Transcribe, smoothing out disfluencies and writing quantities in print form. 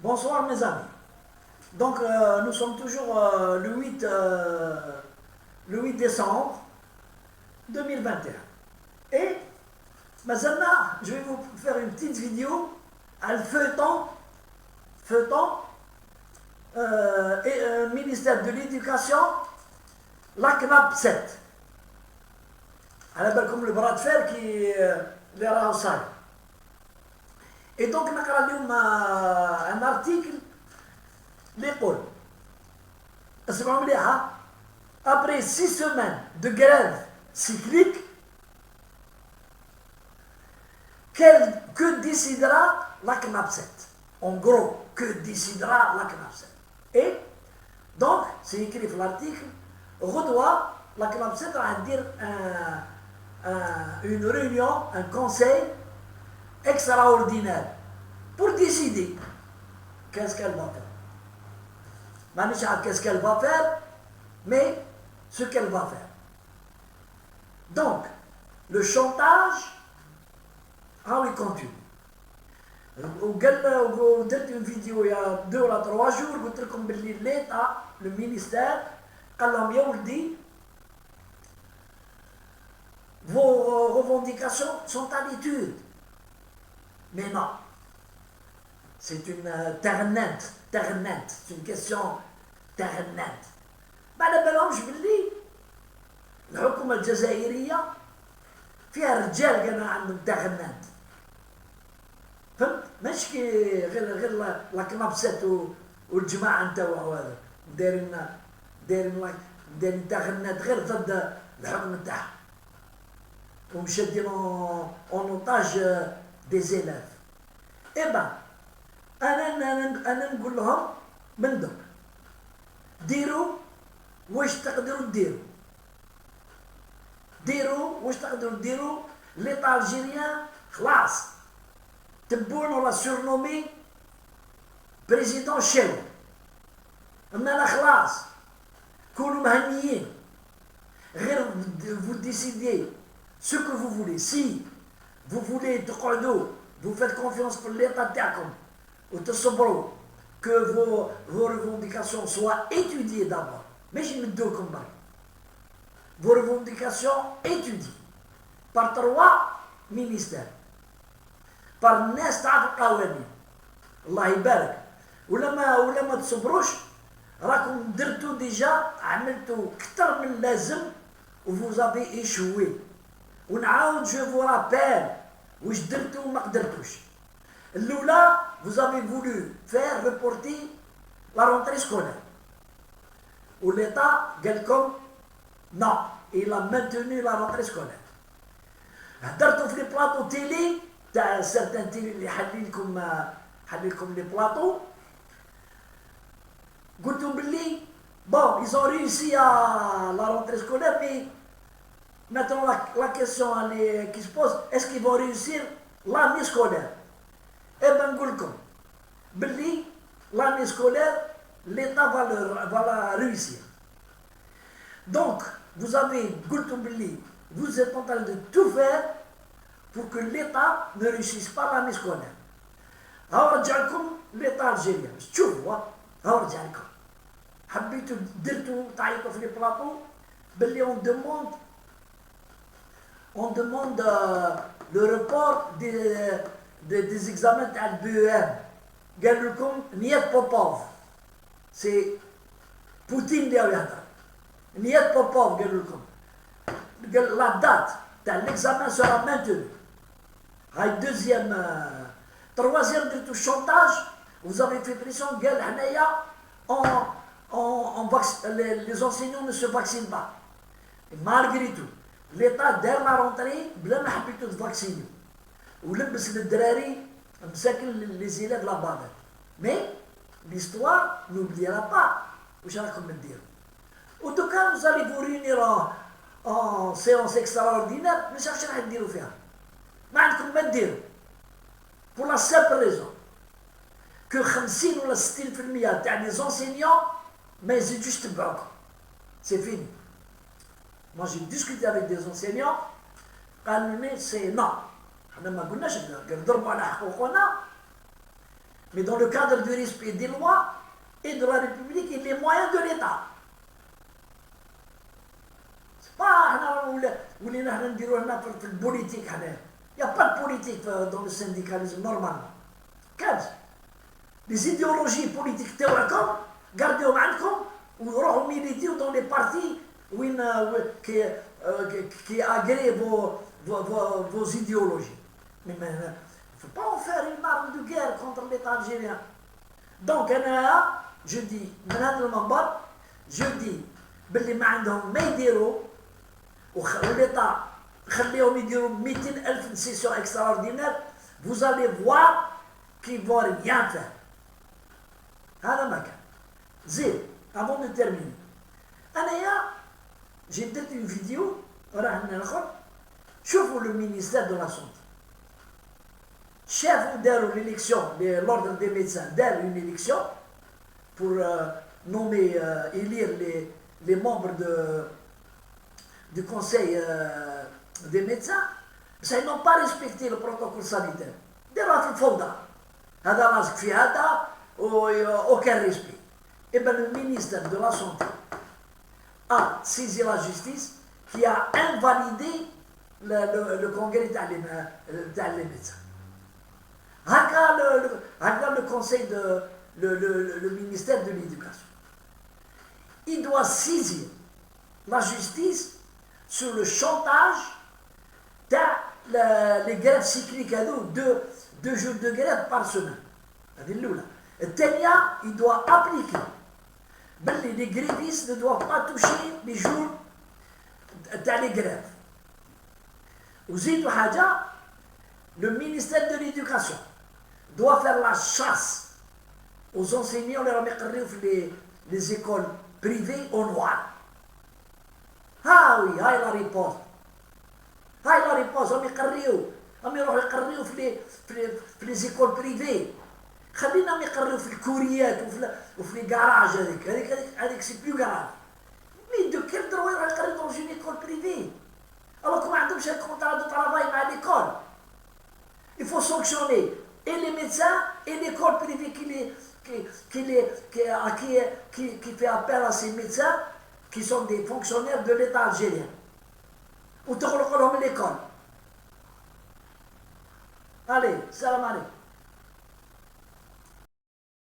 Bonsoir mes amis. Donc nous sommes toujours le 8 décembre 2021. Et maintenant, je vais vous faire une petite vidéo à le feuilleton et ministère de l'Éducation, la CNAP 7. على بالكم le bras de fer qui اللي راهو صاير. Et donc نقرا اليوم un article اللي يقول اسمعوا مليحة. Après 6 semaines de grève cyclique, que décidera la CNAP 7? En gros, que décidera la CNAP 7? Et donc, c'est écrit dans l'article, Rodois, la CNAP 7 va dire une réunion, un conseil extraordinaire pour décider qu'est-ce qu'elle va faire. Manicha, qu'est-ce qu'elle va faire, mais ce qu'elle va faire. Donc, le chantage, il continue. ودرت une vidéo il y a 2 ou 3 jours قلت لكم باللي l'État, le ministère قال لهم يا ولدي vos revendications sont à l'étude. Mais non, c'est une terre nette, c'est une question terre nette. ما على بالهمش باللي الحكومة الجزائرية فيها رجال كانوا عندهم terre nette. فهمت؟ ماشي غير لا كناب 7 والجماعة نتاعو هذا دايرين terre nette غير ضد الحكم نتاعهم. ومشدين en otage des élèves. Eh ben, أنا نقول لهم من دوك ديروا واش تقدروا ديروا l'État algérien خلاص تبون ولا surnommé président شاو. أما أنا خلاص كونوا مهنيين غير vous décidez ce que vous voulez. Si vous voulez vous faites confiance pour l'État تاعكم وتصبروا que vos revendications soient étudiées d'abord. Mais je me dis comme ça. Vos revendications étudiées par 3 ministères. par ناس تعرف القوانين. الله يبارك. ولا ما تصبروش راكم درتوا ديجا عملتوا كثر من اللازم وفوز avez échoué. ونعاود je vous rappelle واش درتوا وما قدرتوش. الأولى vous avez voulu faire reporter la rentrée scolaire. Où l'État قال لكم non, il a maintenu la rentrée scolaire. هدرتوا في لي بلاطو تيلي تاع certains تيلي اللي حل لكم لي بلاطو. قلتوا باللي bon, ils ont réussi à la rentrée scolaire, mais maintenant la question qui se pose, est-ce qu'ils vont réussir l'année scolaire? Eh bien, نقول لكم باللي l'année scolaire, l'État va la réussir. Donc, vous êtes en train de tout faire pour que l'État ne réussisse pas l'année scolaire. Alors, l'État algérien, شوفوا هورجع لكم. حبيتوا درتوا تعيطوا في لي بلاطو باللي on demande le report des examens تاع الBEM. قالوا لكم نيات بوبوف. سي بوتين اللي يهضر. نيات بوبوف قالوا لكم. قال لا دات تاع l'examen sera maintenu. هاي troisième درتو الشونتاج. Vous avez fait pression قال حنايا les enseignants ne se vaccinent pas. Et malgré tout, l'État دار la rentrée بلا ما حبيتو تفاكسينيو. ولبس للدراري مساكن les élèves la bavette. Mais l'histoire n'oubliera pas واش راكم ديروا. ودوكا vous allez vous réunir en séance extraordinaire ما نعرفش راح ديروا فيها. ما عندكم ما ديروا. Pour la simple raison que 50 ولا 60% تاع les enseignants ما يزيدوش تبعوكم. C'est fini. Moi j'ai discuté avec des enseignants قالوا لي c'est non. حنا ما قلناش نضربوا على حقوقنا. mais dans le cadre du respect des lois et de la République et des moyens de l'État. C'est pas où les politique. Il n'y a pas de politique dans le syndicalisme normalement. Les idéologies politiques théoriques, gardez-vous ou militez dans les partis qui agréent vos idéologies. Mais il ne faut pas en faire une arme de guerre contre l'État algérien. Donc, je dis, je dis, l'État, une session extraordinaire, vous allez voir qu'ils ne vont rien faire. Avant de terminer, j'ai peut-être une vidéo, شوفوا le ministère de la Santé. Chef de l'élection, l'ordre des médecins dère une élection pour nommer, élire les membres du conseil des médecins. Ils n'ont pas respecté le protocole sanitaire. ديروها في الفوضى. هذا راسك في هذا aucun respect. Et bien le ministère de la Santé a saisi la justice qui a invalidé le congrès des médecins. Regarde le conseil le ministère de l'Éducation. Il doit saisir la justice sur le chantage les grèves cycliques à nous, deux jours de grève par semaine. Il doit appliquer. Les grévistes ne doivent pas toucher les jours les grèves. Le ministère de l'Éducation doit faire la chasse aux enseignants les écoles privées au noir. Ah oui, هاي la réponse. هم يروحوا يقريوا في les écoles privées. خلينا يقريوا في الكوريات وفي les garages هذيك c'est plus grave. Mais de quel droit يروحوا يقريوا dans une école privée? Alors qu'on a un contrat de travail à l'école. Il faut sanctionner et les médecins et l'école privée qui fait appel à ces médecins qui sont des fonctionnaires de l'État algérien. Ou tu l'école. Allez, salam alaikum.